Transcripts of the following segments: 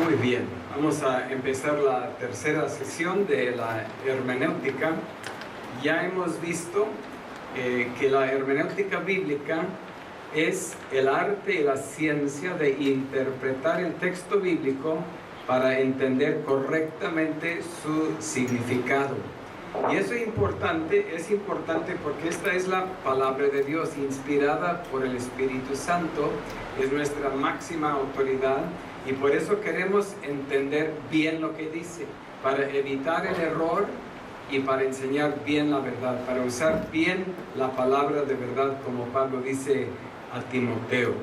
Muy bien, vamos a empezar la tercera sesión de la hermenéutica. Ya hemos visto que la hermenéutica bíblica es el arte y la ciencia de interpretar el texto bíblico para entender correctamente su significado. Y eso es importante porque esta es la palabra de Dios, inspirada por el Espíritu Santo, es nuestra máxima autoridad, y por eso queremos entender bien lo que dice, para evitar el error y para enseñar bien la verdad, para usar bien la palabra de verdad, como Pablo dice a Timoteo.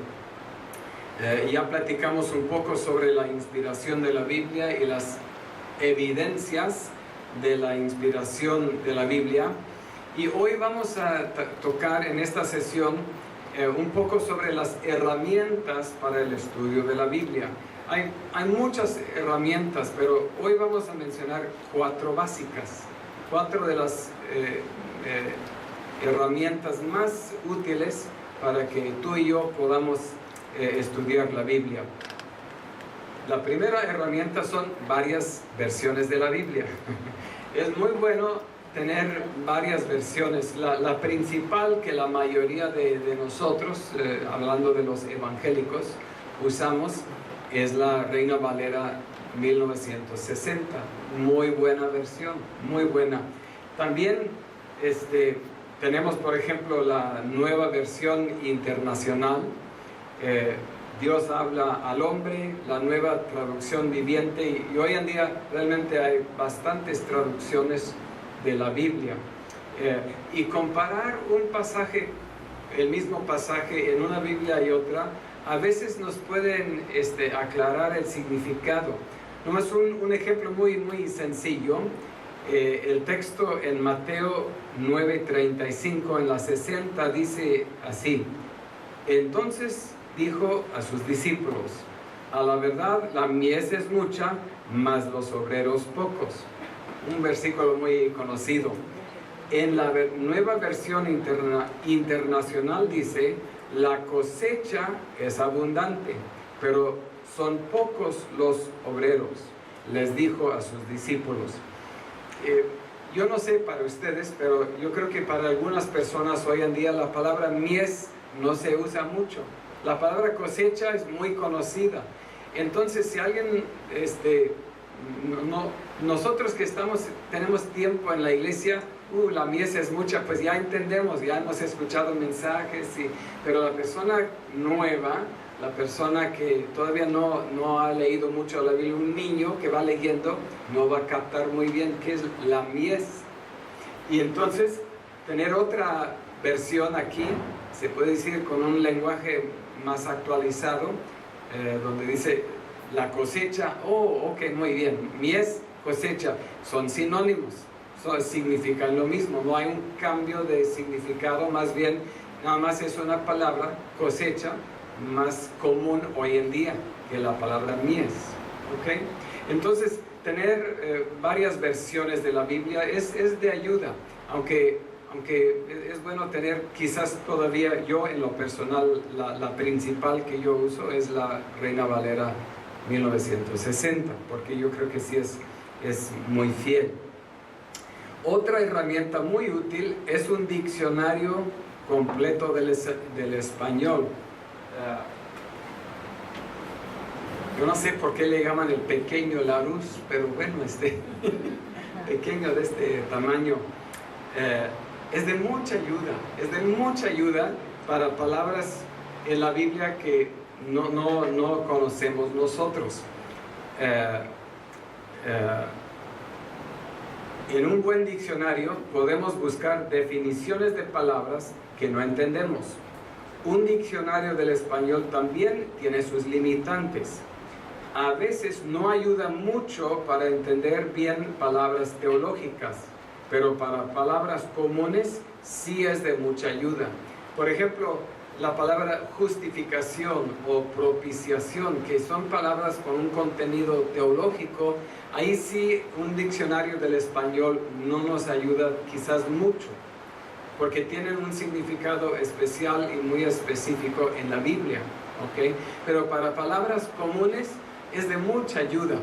Ya platicamos un poco sobre la inspiración de la Biblia y las evidencias de la inspiración de la Biblia, y hoy vamos a tocar en esta sesión un poco sobre las herramientas para el estudio de la Biblia. Hay muchas herramientas, pero hoy vamos a mencionar cuatro básicas, cuatro de las herramientas más útiles para que tú y yo podamos estudiar la Biblia. La primera herramienta son varias versiones de la Biblia. Es muy bueno tener varias versiones. La principal que la mayoría de nosotros, hablando de los evangélicos, usamos es la Reina Valera 1960. Muy buena versión, muy buena. También tenemos, por ejemplo, la nueva versión internacional. Dios habla al hombre, la nueva traducción viviente, y hoy en día realmente hay bastantes traducciones de la Biblia. Y comparar un pasaje, el mismo pasaje en una Biblia y otra, a veces nos pueden aclarar el significado. Nomás un ejemplo muy sencillo. El texto en Mateo 9:35 en la 60 dice así: entonces dijo a sus discípulos, a la verdad la mies es mucha, mas los obreros pocos. Un versículo muy conocido. En la nueva versión internacional dice, la cosecha es abundante, pero son pocos los obreros, les dijo a sus discípulos. Yo no sé para ustedes, pero yo creo que para algunas personas hoy en día la palabra mies no se usa mucho. La palabra cosecha es muy conocida. Entonces, si alguien, nosotros que tenemos tiempo en la iglesia, la mies es mucha, pues ya entendemos, ya hemos escuchado mensajes, pero la persona nueva, la persona que todavía no ha leído mucho la Biblia, un niño que va leyendo, no va a captar muy bien qué es la mies. Y entonces, tener otra versión aquí, se puede decir con un lenguaje más actualizado, donde dice la cosecha, ok, muy bien, mies, cosecha, son sinónimos, significan lo mismo, no hay un cambio de significado, más bien, nada más es una palabra, cosecha, más común hoy en día que la palabra mies, ok. Entonces, tener varias versiones de la Biblia es de ayuda, aunque es bueno tener, quizás todavía yo en lo personal, la principal que yo uso es la Reina Valera 1960, porque yo creo que sí es muy fiel. Otra herramienta muy útil es un diccionario completo del español. Yo no sé por qué le llaman el pequeño Larousse, pero bueno, pequeño de este tamaño. Es de mucha ayuda para palabras en la Biblia que no conocemos nosotros. En un buen diccionario podemos buscar definiciones de palabras que no entendemos. Un diccionario del español también tiene sus limitantes. A veces no ayuda mucho para entender bien palabras teológicas, pero para palabras comunes sí es de mucha ayuda. Por ejemplo, la palabra justificación o propiciación, que son palabras con un contenido teológico, ahí sí un diccionario del español no nos ayuda quizás mucho, porque tienen un significado especial y muy específico en la Biblia, ¿ok? Pero para palabras comunes es de mucha ayuda.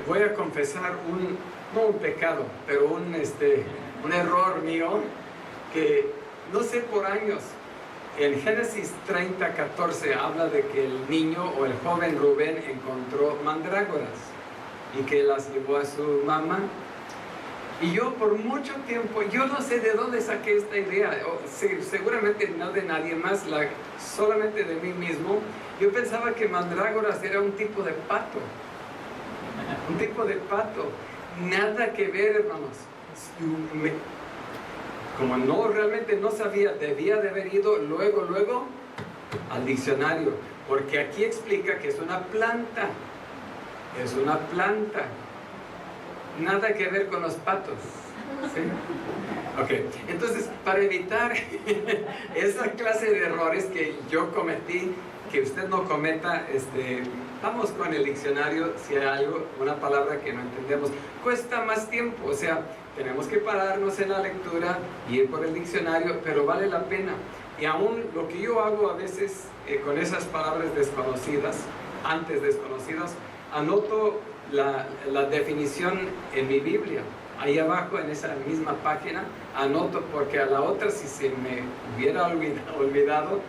Voy a confesar no un pecado, pero un error mío, que no sé por años. En Génesis 30:14 habla de que el niño o el joven Rubén encontró mandrágoras y que las llevó a su mamá. Y yo por mucho tiempo, yo no sé de dónde saqué esta idea, seguramente no de nadie más, solamente de mí mismo. Yo pensaba que mandrágoras era un tipo de pato. Un tipo de pato. Nada que ver, hermanos. Como realmente no sabía, debía de haber ido luego al diccionario, porque aquí explica que es una planta. Es una planta. Nada que ver con los patos. ¿Sí? Ok, entonces para evitar esa clase de errores que yo cometí, que usted no cometa, vamos con el diccionario. Si hay algo, una palabra que no entendemos, cuesta más tiempo, o sea, tenemos que pararnos en la lectura y ir por el diccionario, pero vale la pena. Y aún lo que yo hago a veces con esas palabras desconocidas, antes desconocidas, anoto la definición en mi Biblia. Ahí abajo en esa misma página anoto, porque a la otra, si se me hubiera olvidado,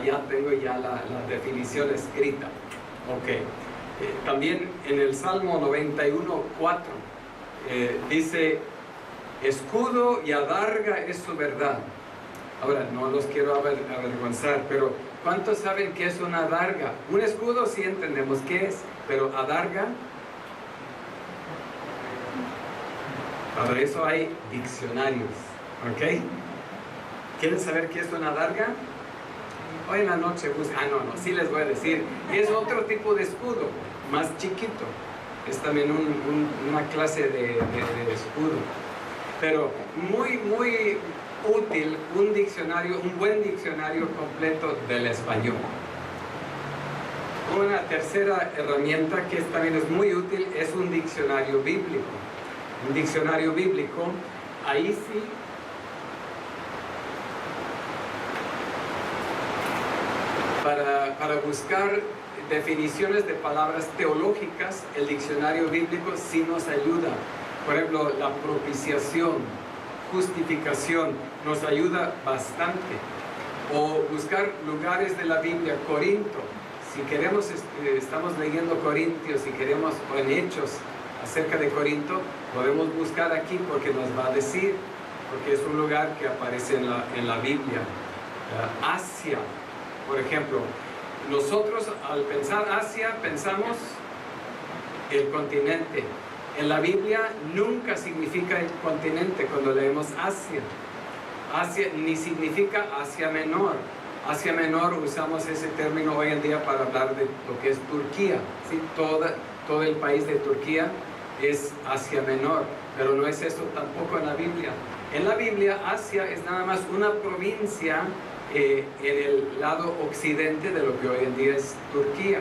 ya tengo ya la definición escrita. Ok. También en el Salmo 91:4 dice: escudo y adarga es su verdad. Ahora, no los quiero avergonzar, pero ¿cuántos saben qué es una adarga? Un escudo sí entendemos qué es, pero adarga, para eso hay diccionarios, ¿ok? ¿Quieren saber qué es una adarga? Hoy en la noche buscan. Sí les voy a decir. Es otro tipo de escudo, más chiquito. Es también una clase de escudo. Pero muy útil un buen diccionario completo del español. Una tercera herramienta que también es muy útil es un diccionario bíblico. Un diccionario bíblico, ahí sí, para buscar definiciones de palabras teológicas, el diccionario bíblico sí nos ayuda. Por ejemplo, la propiciación, justificación, nos ayuda bastante. O buscar lugares de la Biblia. Corinto, si queremos, estamos leyendo Corintios, si queremos, o en Hechos acerca de Corinto, podemos buscar aquí porque nos va a decir, porque es un lugar que aparece en la Biblia. Asia, por ejemplo, nosotros al pensar Asia pensamos el continente. En la Biblia nunca significa el continente cuando leemos Asia. Asia ni significa Asia Menor. Asia Menor usamos ese término hoy en día para hablar de lo que es Turquía. ¿Sí? Todo el país de Turquía es Asia Menor, pero no es eso tampoco en la Biblia. En la Biblia, Asia es nada más una provincia en el lado occidente de lo que hoy en día es Turquía.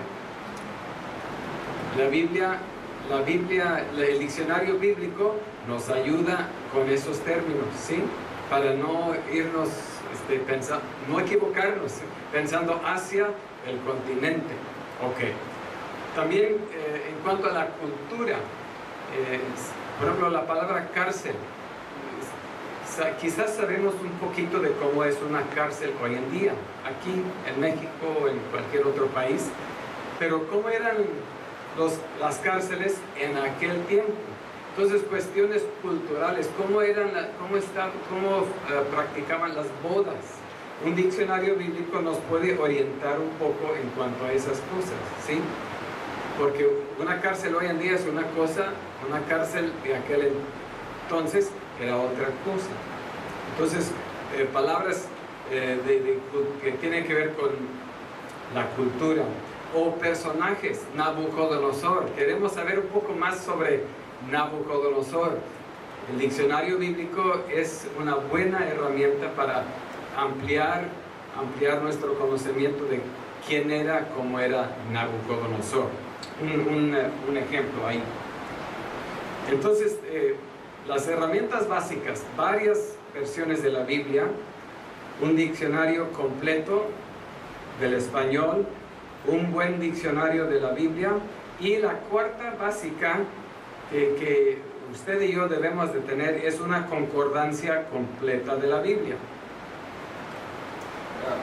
La Biblia, el diccionario bíblico nos ayuda con esos términos, ¿sí? Para no irnos, no equivocarnos, pensando Asia, el continente. Ok. También en cuanto a la cultura, por ejemplo, la palabra cárcel. Quizás sabemos un poquito de cómo es una cárcel hoy en día, aquí en México o en cualquier otro país, pero cómo eran las cárceles en aquel tiempo. Entonces, cuestiones culturales, cómo practicaban las bodas. Un diccionario bíblico nos puede orientar un poco en cuanto a esas cosas, ¿sí? Porque una cárcel hoy en día es una cosa, una cárcel de aquel entonces era otra cosa. Entonces, palabras que tienen que ver con la cultura. O personajes, Nabucodonosor. Queremos saber un poco más sobre Nabucodonosor. El diccionario bíblico es una buena herramienta para ampliar nuestro conocimiento de quién era, cómo era Nabucodonosor. Un ejemplo ahí. Entonces, las herramientas básicas, varias versiones de la Biblia, un diccionario completo del español, un buen diccionario de la Biblia. Y la cuarta básica que usted y yo debemos de tener es una concordancia completa de la Biblia.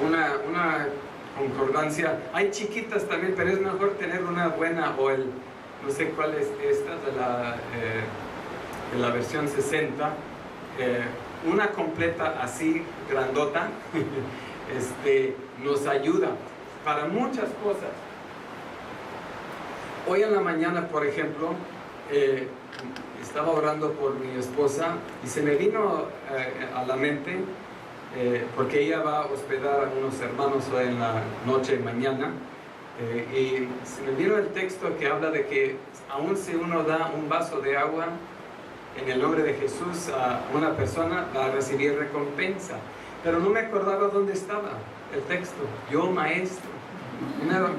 Una concordancia, hay chiquitas también, pero es mejor tener una buena, o no sé cuál es esta, de la versión 60, una completa así, grandota, nos ayuda para muchas cosas. Hoy en la mañana, por ejemplo, estaba orando por mi esposa y se me vino a la mente, porque ella va a hospedar a unos hermanos hoy en la noche y mañana, y se me vino el texto que habla de que aun si uno da un vaso de agua en el nombre de Jesús a una persona, va a recibir recompensa. Pero no me acordaba dónde estaba el texto. Yo, maestro,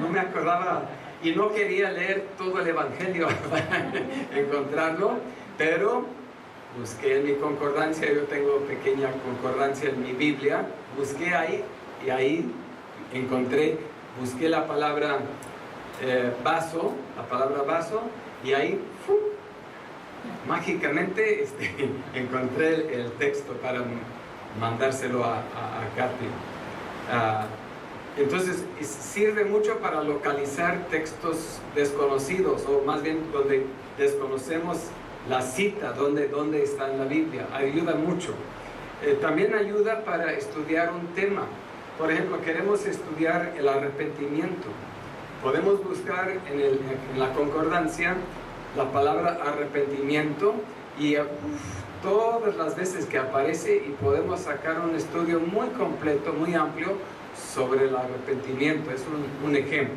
no me acordaba y no quería leer todo el Evangelio para encontrarlo, pero busqué en mi concordancia. Yo tengo pequeña concordancia en mi Biblia, busqué ahí y ahí encontré, busqué la palabra vaso, y ahí mágicamente encontré el texto para mandárselo a Katy. Entonces sirve mucho para localizar textos desconocidos, o más bien donde desconocemos la cita, donde está en la Biblia. Ayuda mucho. También ayuda para estudiar un tema. Por ejemplo, queremos estudiar el arrepentimiento. Podemos buscar en la concordancia la palabra arrepentimiento y todas las veces que aparece, y podemos sacar un estudio muy completo, muy amplio sobre el arrepentimiento. Es un ejemplo.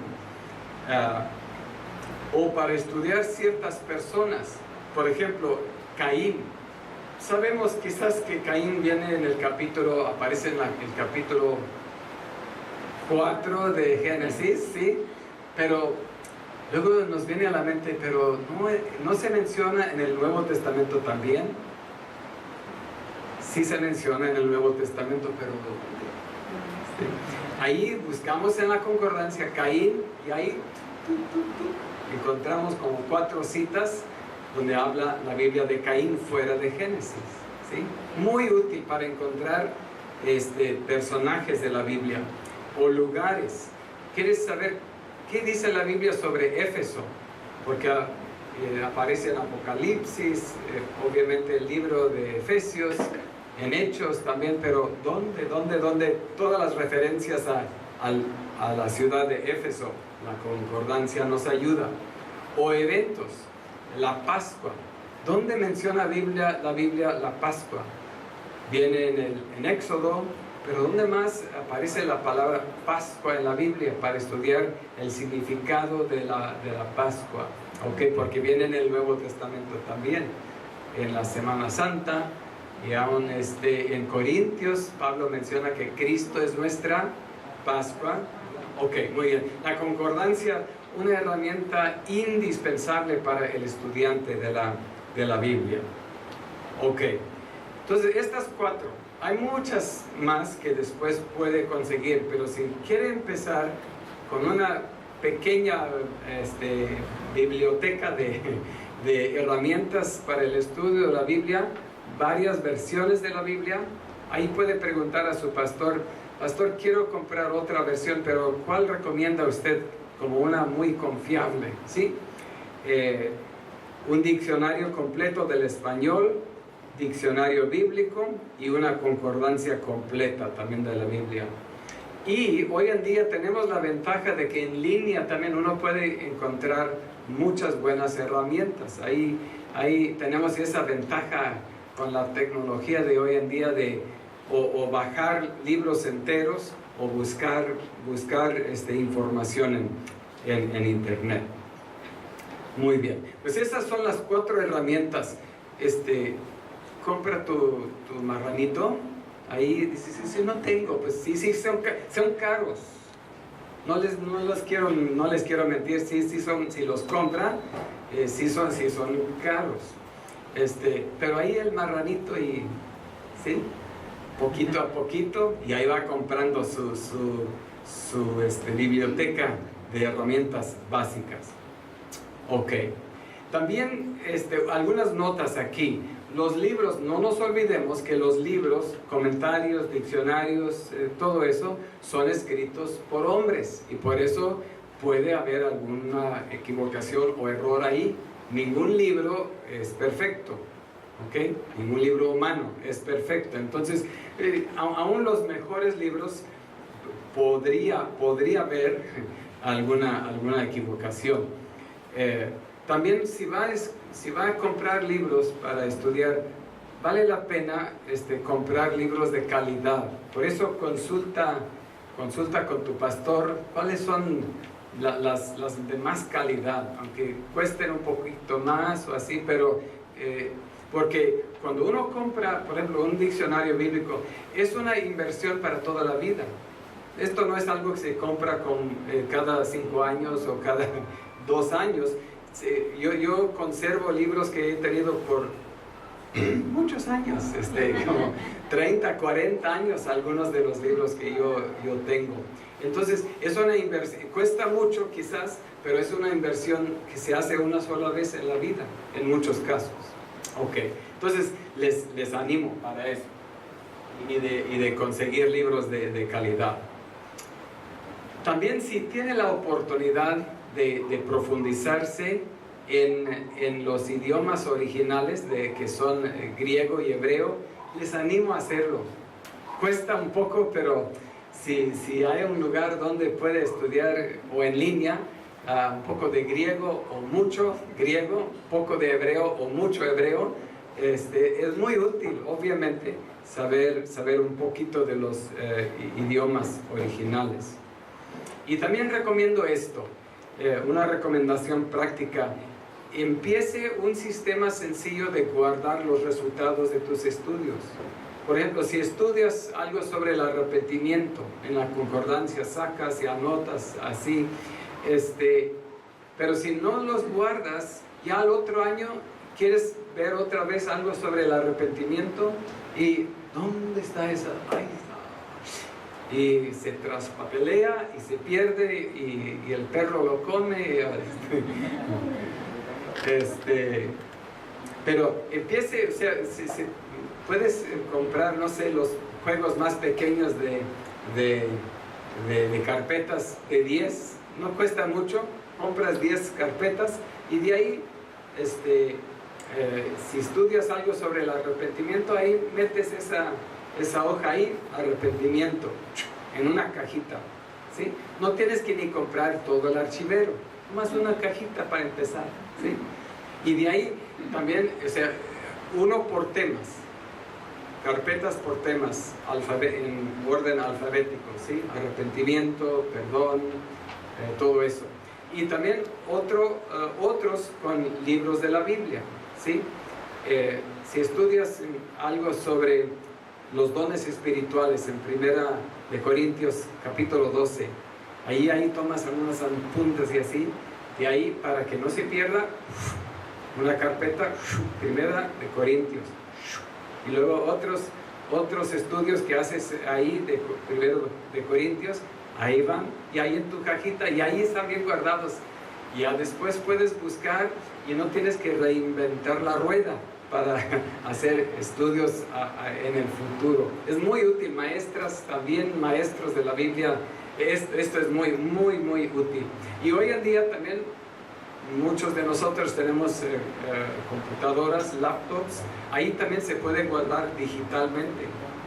O para estudiar ciertas personas. Por ejemplo, Caín. Sabemos quizás que Caín viene en el capítulo, aparece en el capítulo 4 de Génesis, ¿sí? Pero luego nos viene a la mente, pero no se menciona en el Nuevo Testamento también. Sí se menciona en el Nuevo Testamento, pero ¿sí? Ahí buscamos en la concordancia Caín, y ahí encontramos como 4 citas donde habla la Biblia de Caín fuera de Génesis, ¿sí? Muy útil para encontrar personajes de la Biblia o lugares. ¿Quieres saber qué dice la Biblia sobre Éfeso? Porque aparece en Apocalipsis, obviamente el libro de Efesios, en Hechos también, pero ¿dónde? Todas las referencias a la ciudad de Éfeso, la concordancia nos ayuda. O eventos, la Pascua. ¿Dónde menciona la Biblia la Pascua? Viene en Éxodo, pero ¿dónde más aparece la palabra Pascua en la Biblia para estudiar el significado de la Pascua? Okay, porque viene en el Nuevo Testamento también, en la Semana Santa, y aún en Corintios Pablo menciona que Cristo es nuestra Pascua. Ok, muy bien. La concordancia, una herramienta indispensable para el estudiante de la Biblia. Ok, entonces estas 4, hay muchas más que después puede conseguir, pero si quiere empezar con una pequeña biblioteca de herramientas para el estudio de la Biblia, varias versiones de la Biblia, ahí puede preguntar a su pastor: pastor, quiero comprar otra versión, pero ¿cuál recomienda usted como una muy confiable? ¿Sí? Un diccionario completo del español, diccionario bíblico y una concordancia completa también de la Biblia. Y hoy en día tenemos la ventaja de que en línea también uno puede encontrar muchas buenas herramientas. Ahí tenemos esa ventaja con la tecnología de hoy en día de o bajar libros enteros o buscar información en internet. Muy bien, pues estas son las 4 herramientas. Compra tu marranito. Ahí dice, sí, no tengo. Pues sí, son caros. No les quiero mentir. Si los compra, sí son caros. Pero ahí el marranito, y sí, poquito a poquito, y ahí va comprando su biblioteca de herramientas básicas. Ok. También algunas notas aquí. Los libros, no nos olvidemos que los libros, comentarios, diccionarios, todo eso son escritos por hombres y por eso puede haber alguna equivocación o error ahí. Ningún libro es perfecto, ¿ok? Ningún libro humano es perfecto. Entonces, aún los mejores libros podría haber alguna equivocación. También si va a comprar libros para estudiar, vale la pena comprar libros de calidad. Por eso consulta con tu pastor cuáles son las de más calidad, aunque cuesten un poquito más o así, pero porque cuando uno compra, por ejemplo, un diccionario bíblico, es una inversión para toda la vida. Esto no es algo que se compra cada 5 años o cada 2 años. Yo conservo libros que he tenido por muchos años, como 30, 40 años, algunos de los libros que yo tengo. Entonces, es una inversión, cuesta mucho quizás, pero es una inversión que se hace una sola vez en la vida, en muchos casos. Ok, entonces les animo para eso y de conseguir libros de calidad. También si tiene la oportunidad de profundizarse en los idiomas originales que son griego y hebreo, les animo a hacerlo. Cuesta un poco, pero si hay un lugar donde puede estudiar o en línea un poco de griego o mucho griego, poco de hebreo o mucho hebreo, es muy útil, obviamente, saber un poquito de los idiomas originales. Y también recomiendo esto, una recomendación práctica. Empiece un sistema sencillo de guardar los resultados de tus estudios. Por ejemplo, si estudias algo sobre el arrepentimiento, en la concordancia sacas y anotas así, pero si no los guardas, ya al otro año quieres ver otra vez algo sobre el arrepentimiento y ¿dónde está esa? Ahí está. Y se traspapelea y se pierde y el perro lo come. Pero empiece, o sea, puedes comprar, no sé, los juegos más pequeños de carpetas de 10, no cuesta mucho, compras 10 carpetas y de ahí, si estudias algo sobre el arrepentimiento, ahí metes esa hoja ahí, arrepentimiento, en una cajita, ¿sí? No tienes que ni comprar todo el archivero, más una cajita para empezar, ¿sí? Y de ahí también, o sea, uno por temas, carpetas por temas, en orden alfabético, ¿sí? Arrepentimiento, perdón, todo eso. Y también otros con libros de la Biblia, ¿sí? Si estudias algo sobre los dones espirituales en 1 Corintios capítulo 12, ahí tomas algunos apuntes y así, y ahí para que no se pierda, una carpeta, 1 Corintios, y luego otros estudios que haces ahí de 1 Corintios, ahí van, y ahí en tu cajita, y ahí están bien guardados. Y ya después puedes buscar y no tienes que reinventar la rueda para hacer estudios en el futuro. Es muy útil, maestras, también maestros de la Biblia, esto es muy, muy, muy útil. Y hoy en día también muchos de nosotros tenemos computadoras, laptops, ahí también se puede guardar digitalmente,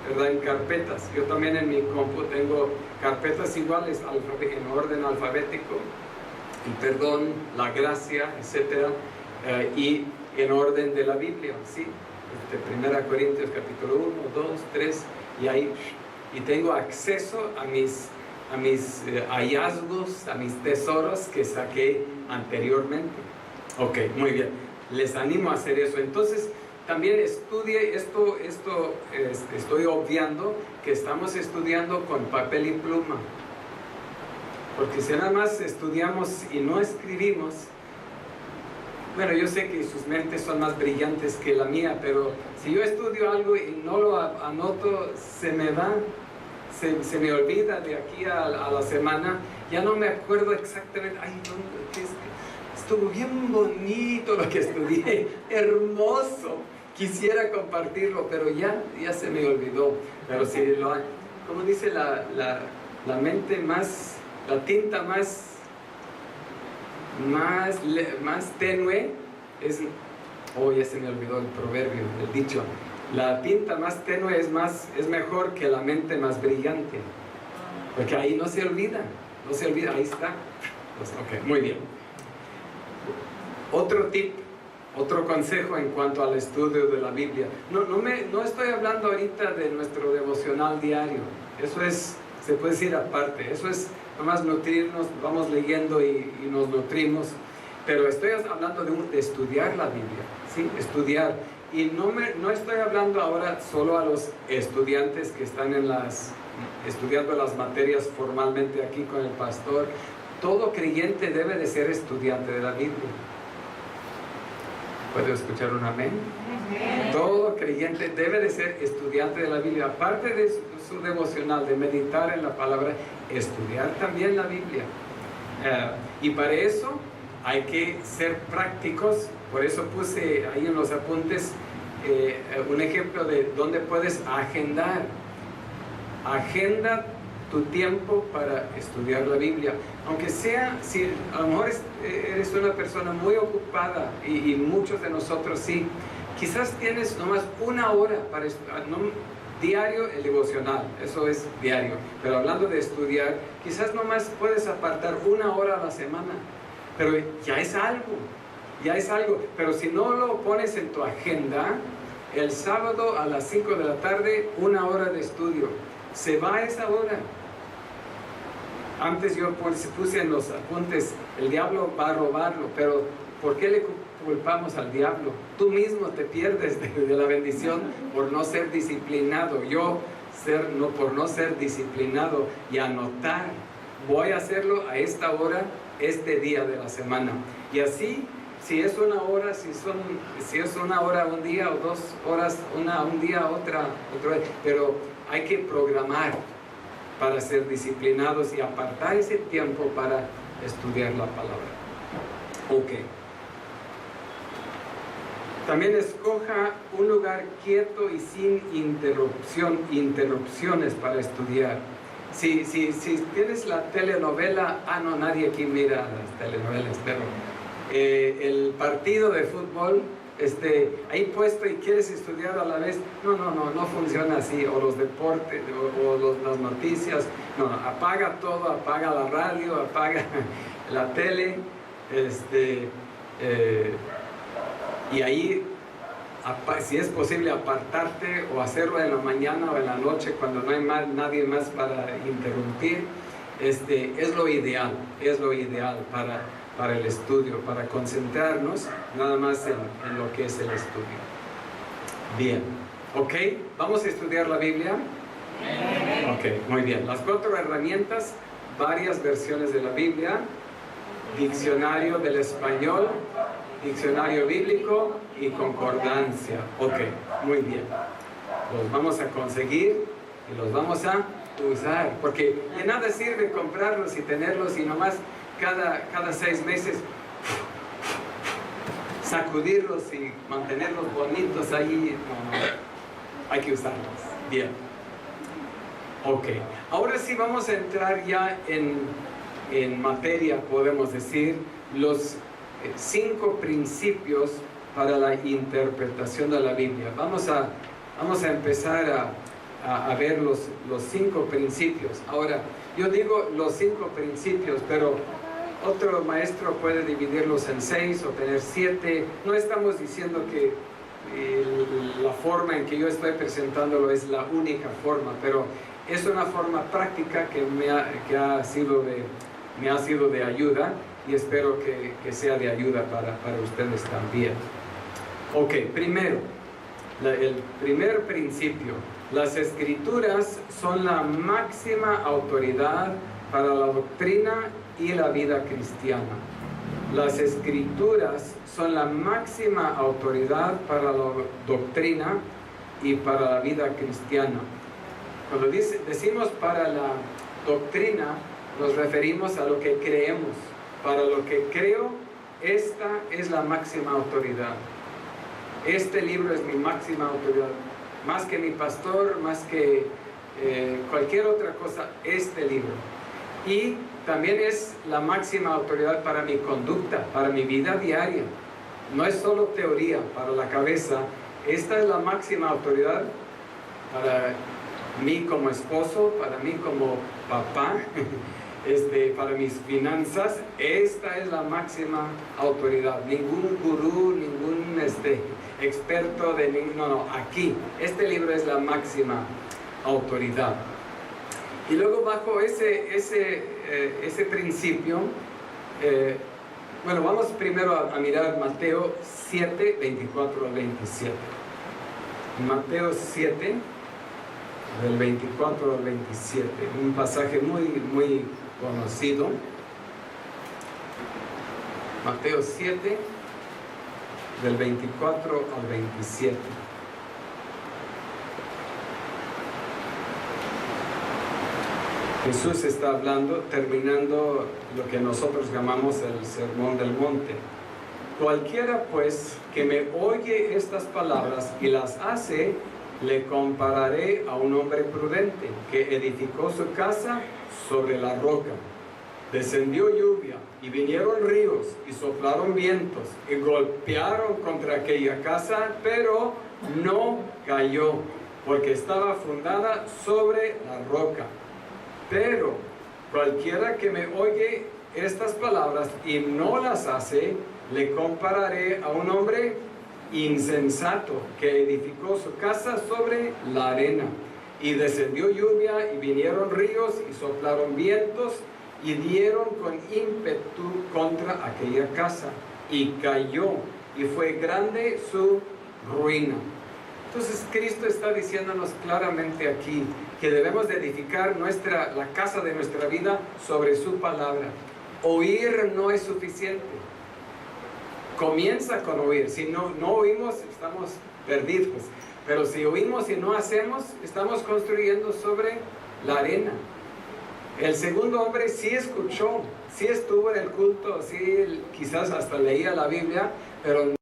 ¿verdad? En carpetas. Yo también en mi compu tengo carpetas iguales, en orden alfabético, el perdón, la gracia, etc. Y en orden de la Biblia, ¿sí? 1 Corintios capítulo 1, 2, 3, y ahí, y tengo acceso a mis hallazgos, a mis tesoros que saqué anteriormente. Ok, muy bien, les animo a hacer eso. Entonces, también estudie esto, estoy obviando que estamos estudiando con papel y pluma, porque si nada más estudiamos y no escribimos, bueno, yo sé que sus mentes son más brillantes que la mía, pero si yo estudio algo y no lo anoto, se me va, se me olvida de aquí a la semana, ya no me acuerdo exactamente, ay, no, estuvo bien bonito lo que estudié, hermoso, quisiera compartirlo, pero ya se me olvidó. Pero si como dice la mente más, la tinta más tenue es, ya se me olvidó el proverbio, el dicho, la tinta más tenue es mejor que la mente más brillante, porque ahí no se olvida, ahí está. Ok, muy bien. Otro tip, otro consejo en cuanto al estudio de la Biblia. No estoy hablando ahorita de nuestro devocional diario, eso es, se puede decir aparte, eso es nomás nutrirnos, vamos leyendo y nos nutrimos, pero estoy hablando de estudiar la Biblia, ¿sí? Estudiar. Y no estoy hablando ahora solo a los estudiantes que están estudiando las materias formalmente aquí con el pastor. Todo creyente debe de ser estudiante de la Biblia. ¿Puedo escuchar un amén? Todo creyente debe de ser estudiante de la Biblia. Aparte de su devocional, de meditar en la palabra, estudiar también la Biblia. Y para eso hay que ser prácticos. Por eso puse ahí en los apuntes un ejemplo de dónde puedes agendar. Agenda tu tiempo para estudiar la Biblia. Aunque sea, si a lo mejor eres una persona muy ocupada, y muchos de nosotros sí, quizás tienes nomás una hora para estudiar, diario el devocional, eso es diario. Pero hablando de estudiar, quizás nomás puedes apartar una hora a la semana, pero ya es algo. Pero si no lo pones en tu agenda, el sábado a las 5 de la tarde, una hora de estudio, se va esa hora. Antes yo puse en los apuntes, el diablo va a robarlo, pero ¿por qué le culpamos al diablo? Tú mismo te pierdes de la bendición por no ser disciplinado. Por no ser disciplinado y anotar, voy a hacerlo a esta hora, este día de la semana. Y así, si es una hora, si es una hora un día, o 2 horas un día, otra, pero hay que programar para ser disciplinados y apartar ese tiempo para estudiar la palabra. Ok. También escoja un lugar quieto y sin interrupciones para estudiar. Si tienes la telenovela, no, nadie aquí mira las telenovelas, pero el partido de fútbol, ahí puesto y quieres estudiar a la vez, no funciona así. O los deportes, las noticias, apaga todo, apaga la radio, apaga la tele, y ahí, si es posible, apartarte o hacerlo en la mañana o en la noche cuando no hay nadie más para interrumpir. Es lo ideal para el estudio, para concentrarnos nada más en lo que es el estudio. Bien, ok, vamos a estudiar la Biblia. Ok, muy bien. Las 4 herramientas, varias versiones de la Biblia, diccionario del español, diccionario bíblico y concordancia. Ok, muy bien. Los vamos a conseguir y los vamos a usar, porque de nada sirve comprarlos y tenerlos y nomás cada 6 meses sacudirlos y mantenerlos bonitos ahí. Hay que usarlos. Bien. Ok, ahora sí vamos a entrar ya en materia, podemos decir, los 5 principios para la interpretación de la Biblia. Vamos a empezar a ver los 5 principios. Ahora, yo digo los 5 principios, pero otro maestro puede dividirlos en 6 o tener 7. No estamos diciendo que la forma en que yo estoy presentándolo es la única forma, pero es una forma práctica que me ha sido de ayuda, y espero que sea de ayuda para ustedes también. Ok, primero, el primer principio: las Escrituras son la máxima autoridad para la doctrina y la vida cristiana. Las Escrituras son la máxima autoridad para la doctrina y para la vida cristiana. Cuando decimos para la doctrina, nos referimos a lo que creemos. Para lo que creo, esta es la máxima autoridad. Este libro es mi máxima autoridad. Más que mi pastor, más que cualquier otra cosa, este libro. Y también es la máxima autoridad para mi conducta, para mi vida diaria. No es solo teoría para la cabeza. Esta es la máxima autoridad para mí como esposo, para mí como papá, para mis finanzas. Esta es la máxima autoridad. Ningún gurú, ningún experto no, aquí. Este libro es la máxima autoridad. Y luego bajo ese principio, bueno, vamos primero a mirar Mateo 7, 24 al 27. Mateo 7, del 24 al 27, un pasaje muy conocido. Mateo 7, del 24 al 27. Jesús está hablando, terminando lo que nosotros llamamos el Sermón del Monte. Cualquiera pues que me oye estas palabras y las hace, le compararé a un hombre prudente que edificó su casa sobre la roca. Descendió lluvia y vinieron ríos y soplaron vientos y golpearon contra aquella casa, pero no cayó, porque estaba fundada sobre la roca. Pero cualquiera que me oye estas palabras y no las hace, le compararé a un hombre insensato que edificó su casa sobre la arena. Y descendió lluvia y vinieron ríos y soplaron vientos y dieron con ímpetu contra aquella casa. Y cayó y fue grande su ruina. Entonces Cristo está diciéndonos claramente aquí que debemos de edificar la casa de nuestra vida sobre su palabra. Oír no es suficiente. Comienza con oír. Si no oímos, estamos perdidos. Pero si oímos y no hacemos, estamos construyendo sobre la arena. El segundo hombre sí escuchó, sí estuvo en el culto, sí quizás hasta leía la Biblia, pero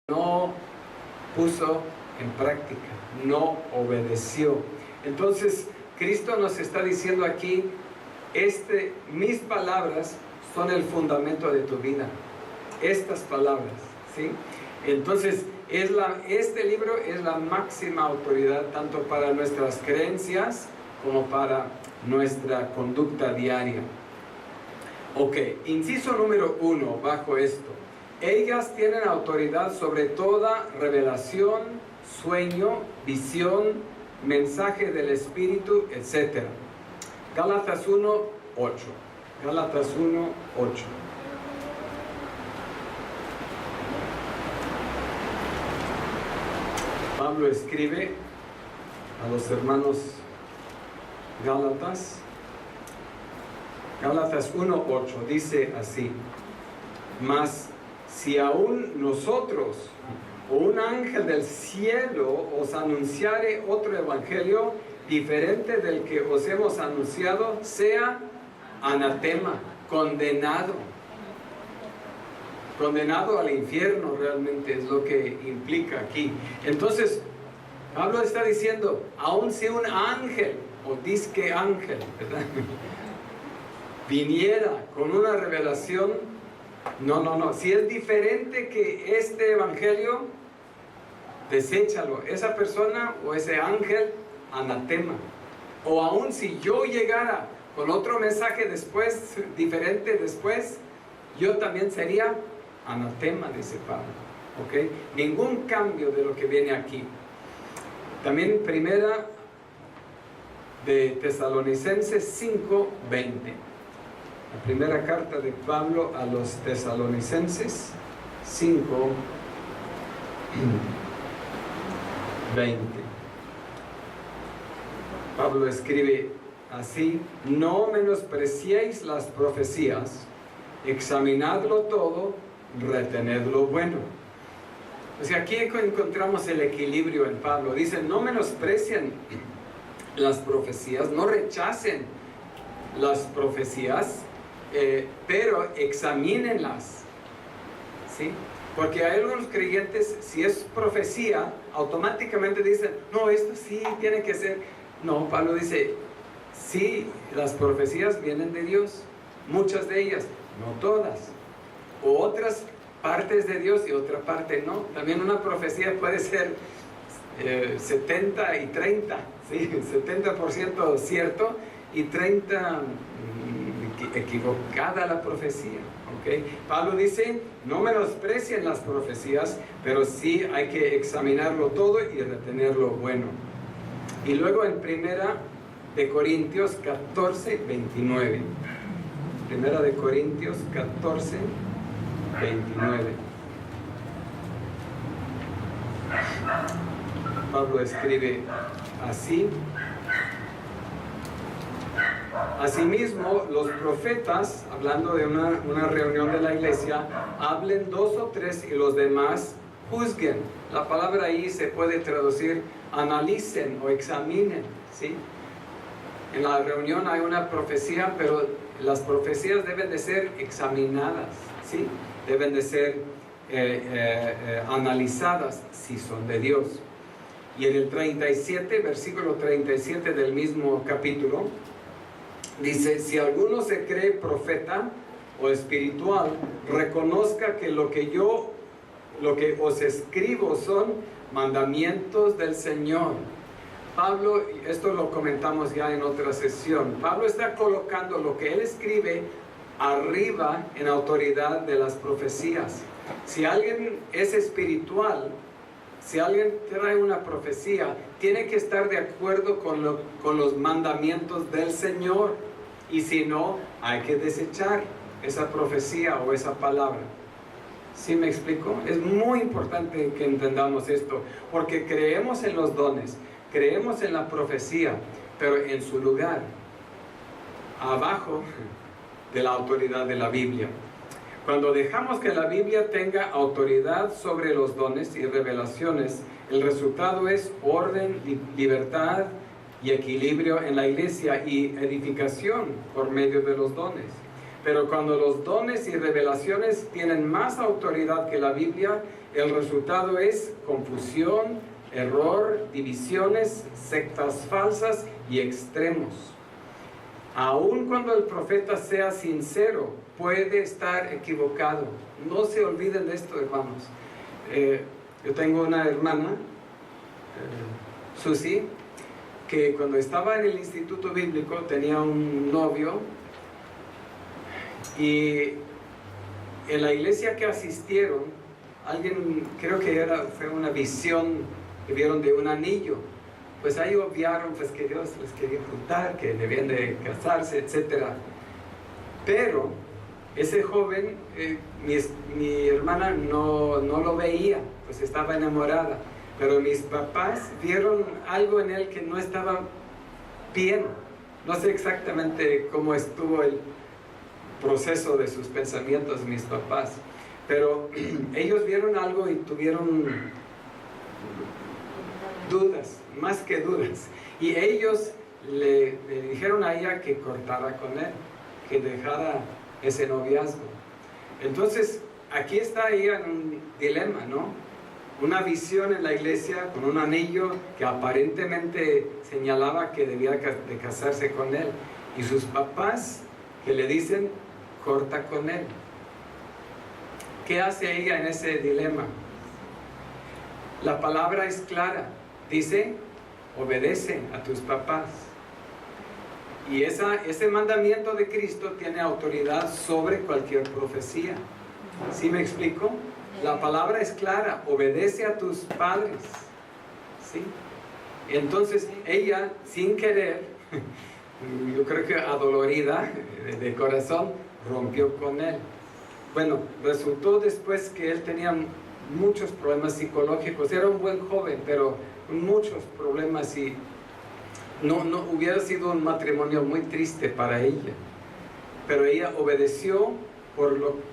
no puso en práctica, no obedeció. Entonces Cristo nos está diciendo aquí, mis palabras son el fundamento de tu vida. Estas palabras, ¿sí? Entonces este libro es la máxima autoridad tanto para nuestras creencias como para nuestra conducta diaria. Ok, inciso número 1 bajo esto. Ellas tienen autoridad sobre toda revelación, sueño, visión, mensaje del Espíritu, etc. Gálatas 1, 8. Gálatas 1, 8. Pablo escribe a los hermanos Gálatas. Gálatas 1, 8 dice así: mas si aún nosotros o un ángel del cielo os anunciare otro evangelio diferente del que os hemos anunciado, sea anatema, condenado al infierno. Realmente es lo que implica aquí. Entonces Pablo está diciendo, aun si un ángel o disque ángel, ¿verdad?, viniera con una revelación, no, si es diferente que este evangelio, deséchalo. Esa persona o ese ángel, anatema. O aun si yo llegara con otro mensaje después, diferente después, yo también sería anatema, dice Pablo. ¿Ok? Ningún cambio de lo que viene aquí. También primera de Tesalonicenses 5:20. La primera carta de Pablo a los Tesalonicenses 5:20. Pablo escribe así: no menospreciéis las profecías, examinadlo todo, retened lo bueno. O sea, aquí encontramos el equilibrio en Pablo. Dice, no menosprecien las profecías, no rechacen las profecías, pero examínenlas, ¿sí? Porque hay algunos creyentes, si es profecía, automáticamente dicen, no, esto sí tiene que ser. No, Pablo dice, sí, las profecías vienen de Dios, muchas de ellas, no todas, o otras partes de Dios y otra parte no. También una profecía puede ser 70 y 30, ¿sí? 70% cierto y 30 equivocada la profecía, ¿ok? Pablo dice, no menosprecien las profecías, pero sí hay que examinarlo todo y retener lo bueno. Y luego en Primera de Corintios 14, 29. Primera de Corintios 14, 29. Pablo escribe así. Asimismo, los profetas, hablando de una reunión de la iglesia, hablen 2 o 3 y los demás juzguen. La palabra ahí se puede traducir analicen o examinen, ¿sí? En la reunión hay una profecía, pero las profecías deben de ser examinadas, ¿sí? Deben de ser analizadas si son de Dios. Y en el 37, versículo 37 del mismo capítulo, dice, si alguno se cree profeta o espiritual, reconozca que lo que os escribo son mandamientos del Señor. Pablo, esto lo comentamos ya en otra sesión, Pablo está colocando lo que él escribe arriba en autoridad de las profecías. Si alguien es espiritual, si alguien trae una profecía, tiene que estar de acuerdo con los mandamientos del Señor. Y si no, hay que desechar esa profecía o esa palabra. ¿Sí me explico? Es muy importante que entendamos esto, porque creemos en los dones, creemos en la profecía, pero en su lugar, abajo de la autoridad de la Biblia. Cuando dejamos que la Biblia tenga autoridad sobre los dones y revelaciones, el resultado es orden, libertad y equilibrio en la iglesia y edificación por medio de los dones. Pero cuando los dones y revelaciones tienen más autoridad que la Biblia, el resultado es confusión, error, divisiones, sectas falsas y extremos. Aun cuando el profeta sea sincero, puede estar equivocado. No se olviden de esto, hermanos. Yo tengo una hermana, Susi, que cuando estaba en el instituto bíblico tenía un novio, y en la iglesia que asistieron, alguien, creo que fue una visión que vieron de un anillo. Pues ahí obviaron pues, que Dios les quería juntar, que debían de casarse, etc. Pero ese joven, mi hermana no lo veía, pues estaba enamorada. Pero mis papás vieron algo en él que no estaba bien. No sé exactamente cómo estuvo el proceso de sus pensamientos, mis papás. Pero ellos vieron algo y tuvieron dudas, más que dudas. Y ellos le dijeron a ella que cortara con él, que dejara ese noviazgo. Entonces, aquí está ella en un dilema, ¿no? Una visión en la iglesia con un anillo que aparentemente señalaba que debía de casarse con él. Y sus papás que le dicen, corta con él. ¿Qué hace ella en ese dilema? La palabra es clara. Dice, obedece a tus papás. Y ese mandamiento de Cristo tiene autoridad sobre cualquier profecía. ¿Sí me explico? La palabra es clara, obedece a tus padres. ¿Sí? Entonces ella, sin querer, yo creo que adolorida de corazón, rompió con él. Bueno, resultó después que él tenía muchos problemas psicológicos. Era un buen joven, pero muchos problemas, y no hubiera sido un matrimonio muy triste para ella. Pero ella obedeció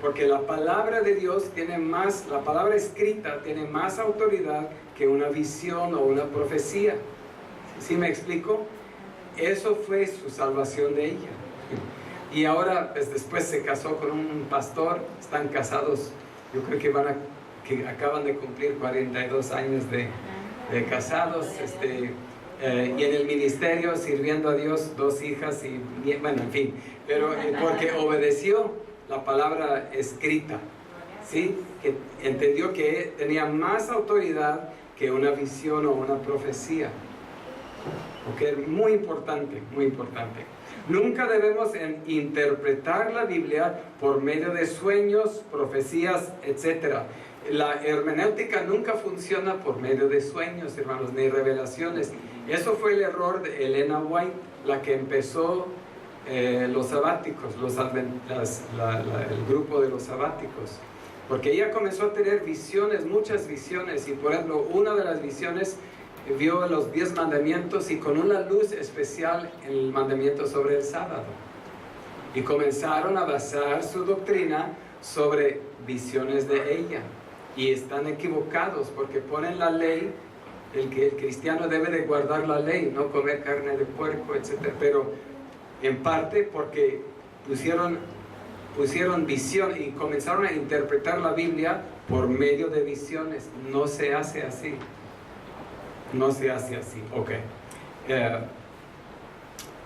porque la palabra de Dios tiene más, la palabra escrita tiene más autoridad que una visión o una profecía. ¿Sí me explico? Eso fue su salvación de ella. Y ahora, pues después se casó con un pastor, están casados, yo creo que acaban de cumplir 42 años de casados, y en el ministerio sirviendo a Dios, 2 hijas y, bueno, en fin, pero porque obedeció la palabra escrita, ¿sí? Que entendió que tenía más autoridad que una visión o una profecía. Ok, muy importante, muy importante. Nunca debemos interpretar la Biblia por medio de sueños, profecías, etc. La hermenéutica nunca funciona por medio de sueños, hermanos, ni revelaciones. Eso fue el error de Elena White, la que empezó los sabáticos, el grupo de los sabáticos. Porque ella comenzó a tener visiones, muchas visiones, y por ejemplo, una de las visiones vio los 10 mandamientos y con una luz especial en el mandamiento sobre el sábado. Y comenzaron a basar su doctrina sobre visiones de ella. Y están equivocados porque ponen la ley, que el cristiano debe de guardar la ley, no comer carne de puerco, etc. Pero en parte porque pusieron visión y comenzaron a interpretar la Biblia por medio de visiones. No se hace así. No se hace así, ok.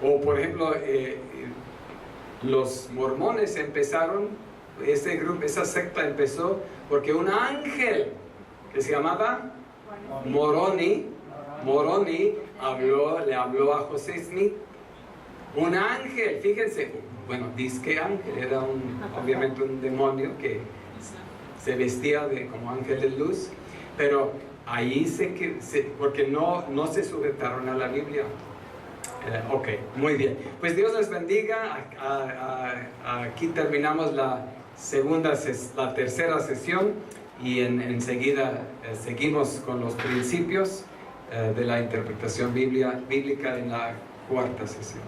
O por ejemplo, los mormones empezaron, ese grupo, esa secta empezó porque un ángel que se llamaba Moroni le habló a José Smith. Un ángel, fíjense, bueno, dice que ángel, era obviamente un demonio que se vestía como ángel de luz, pero ahí porque no se sujetaron a la Biblia. Ok, muy bien. Pues Dios les bendiga. Aquí terminamos la tercera sesión y enseguida seguimos con los principios de la interpretación bíblica en la 4ª sesión.